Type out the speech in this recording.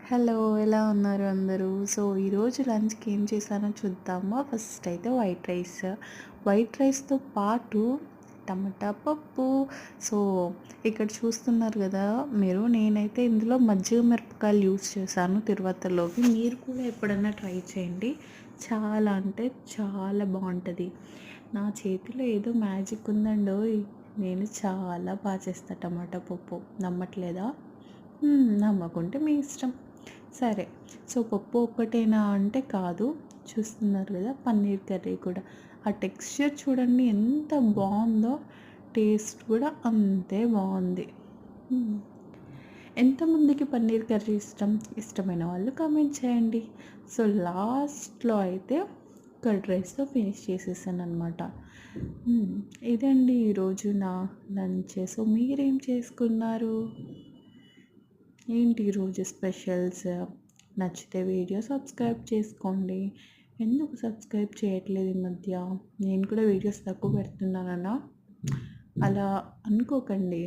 Hello! ఎలా ఉన్నారు అందరూ? సో, ఈరోజు లంచ్‌కి ఏం చేశానో చూద్దామా? ఫస్ట్ అయితే వైట్ రైస్. వైట్ రైస్‌తో పాటు టమాటా పప్పు. సో, ఇక్కడ చూస్తున్నారు గదా మీరు. నేనైతే ఇందులో మజ్జిగ మిరపకాయలు యూజ్ చేశాను తిరువాతలోకి. మీరు కూడా ఎప్పుడన్నా ట్రై చేయండి. చాలా అంటే చాలా బావుంటది. నా చేతిలో ఏదో మ్యాజిక్ ఉందండోయ్! నేను చాలా చేస్తా టమాటా పప్పు. నమ్మట్లేదా? నమ్మకుంటే మీ ఇష్టం. సరే. సో, పప్పు ఒక్కటేనా అంటే కాదు. చూస్తున్నారు గదా! పన్నీర్ కర్రీ కూడా. ఆ టెక్స్చర్ చూడండి ఎంత బావుందో. టేస్ట్ కూడా అంతే బావుంది. హ్మ్. ఎంతమందికి పన్నీర్ కర్రీ ఇష్టం? ఇష్టమైన వాళ్ళు కామెంట్ చేయండి. సో, లాస్ట్‌లో అయితే కర్డ్ రైస్‌తో ఫినిష్ చేసేసాననమాట. హ్మ్. ఇదండి ఈరోజు నా లంచ్. సో, మీరేం చేసుకున్నారు? ఏంటి ఈరోజు స్పెషల్స్? నచ్చితే వీడియో సబ్స్క్రైబ్ చేసుకోండి. ఎందుకు సబ్స్క్రైబ్ చేయట్లేదు ఈ మధ్య? నేను కూడా వీడియోస్ తక్కువ పెడుతున్నాననా? అలా అనుకోకండి.